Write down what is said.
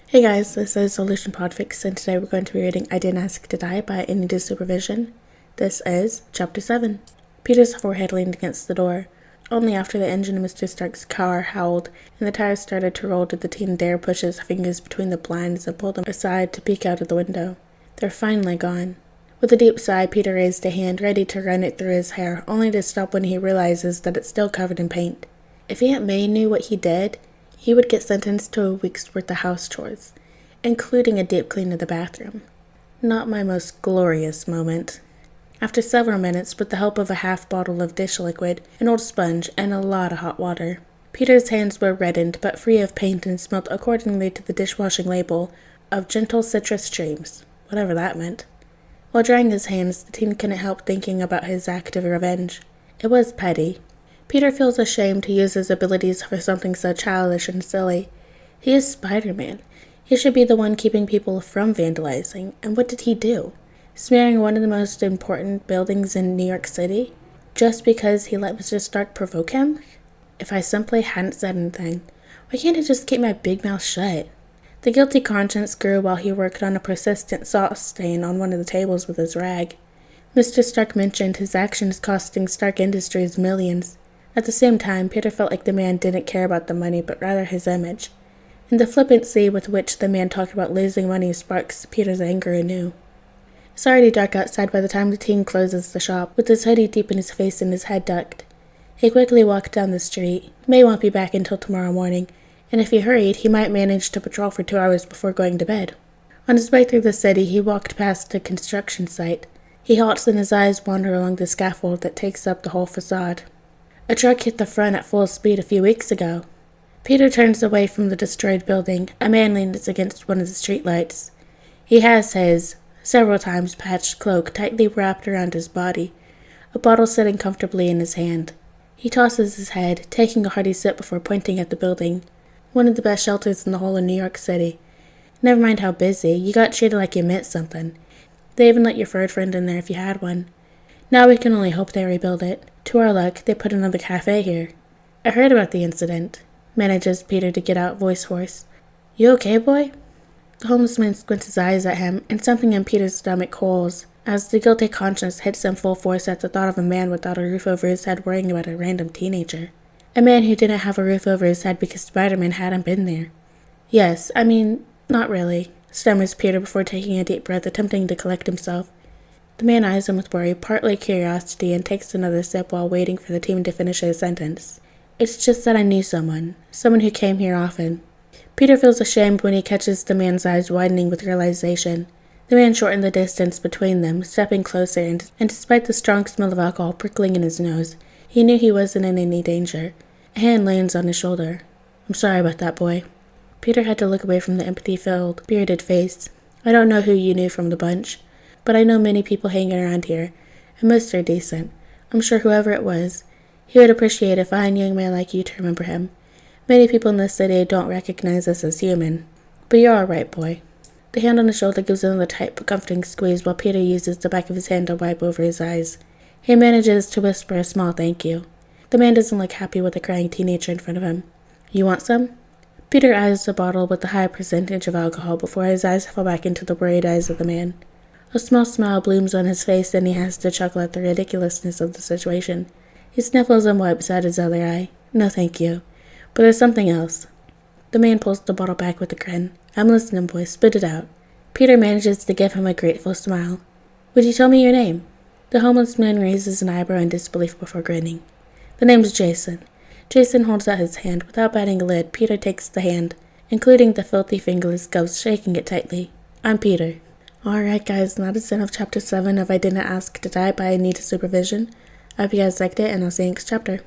Hey guys, this is Solution Podfic, and today we're going to be reading I Didn't Ask to Die by I Needed Supervision. This is Chapter 7. Peter's forehead leaned against the door. Only after the engine of Mr. Stark's car howled and the tires started to roll did the teen dare push his fingers between the blinds and pull them aside to peek out of the window. They're finally gone. With a deep sigh, Peter raised a hand, ready to run it through his hair, only to stop when he realizes that it's still covered in paint. If Aunt May knew what he did, he would get sentenced to a week's worth of house chores, including a deep clean of the bathroom. Not my most glorious moment. After several minutes, with the help of a half bottle of dish liquid, an old sponge, and a lot of hot water, Peter's hands were reddened but free of paint and smelt accordingly to the dishwashing label of gentle citrus streams, whatever that meant. While drying his hands, the teen couldn't help thinking about his act of revenge. It was petty. Peter feels ashamed to use his abilities for something so childish and silly. He is Spiderman. He should be the one keeping people from vandalizing, and what did he do? Smearing one of the most important buildings in New York City? Just because he let Mr. Stark provoke him? If I simply hadn't said anything, why can't I just keep my big mouth shut? The guilty conscience grew while he worked on a persistent salt stain on one of the tables with his rag. Mr. Stark mentioned his actions costing Stark Industries millions. At the same time, Peter felt like the man didn't care about the money, but rather his image. And the flippancy with which the man talked about losing money sparks Peter's anger anew. It's already dark outside by the time the teen closes the shop, with his hoodie deep in his face and his head ducked. He quickly walked down the street. He may won't be back until tomorrow morning, and if he hurried, he might manage to patrol for 2 hours before going to bed. On his way through the city, he walked past a construction site. He halts and his eyes wander along the scaffold that takes up the whole facade. A truck hit the front at full speed a few weeks ago. Peter turns away from the destroyed building. A man leans against one of the streetlights. He has his, several times patched cloak tightly wrapped around his body, a bottle sitting comfortably in his hand. He tosses his head, taking a hearty sip before pointing at the building. One of the best shelters in the whole of New York City. Never mind how busy, you got treated like you meant something. They even let your fur friend in there if you had one. Now we can only hope they rebuild it. To our luck, they put another cafe here. I heard about the incident. Manages Peter to get out, voice hoarse. You okay, boy? The homeless man squints his eyes at him, and something in Peter's stomach cools, as the guilty conscience hits him full force at the thought of a man without a roof over his head worrying about a random teenager. A man who didn't have a roof over his head because Spiderman hadn't been there. Yes, not really, stammers Peter before taking a deep breath, attempting to collect himself. The man eyes him with worry, partly curiosity, and takes another sip while waiting for the team to finish his sentence. It's just that I knew someone who came here often. Peter feels ashamed when he catches the man's eyes widening with realization. The man shortened the distance between them, stepping closer, and despite the strong smell of alcohol prickling in his nose, he knew he wasn't in any danger. A hand lands on his shoulder. I'm sorry about that, boy. Peter had to look away from the empathy-filled, bearded face. I don't know who you knew from the bunch, but I know many people hanging around here, and most are decent. I'm sure whoever it was, he would appreciate a fine young man like you to remember him. Many people in this city don't recognize us as human, but you're all right, boy. The hand on his shoulder gives another tight but comforting squeeze while Peter uses the back of his hand to wipe over his eyes. He manages to whisper a small thank you. The man doesn't look happy with a crying teenager in front of him. You want some? Peter eyes the bottle with a high percentage of alcohol before his eyes fall back into the worried eyes of the man. A small smile blooms on his face, and he has to chuckle at the ridiculousness of the situation. He sniffles and wipes out his other eye. No, thank you. But there's something else. The man pulls the bottle back with a grin. I'm listening, boy. Spit it out. Peter manages to give him a grateful smile. Would you tell me your name? The homeless man raises an eyebrow in disbelief before grinning. The name's Jason. Jason holds out his hand. Without batting a lid, Peter takes the hand, including the filthy fingerless gloves, shaking it tightly. I'm Peter. Alright guys, that is the end of Chapter 7 of I Didn't Ask to Die by I Needed Supervision. I hope you guys liked it, and I'll see you next chapter.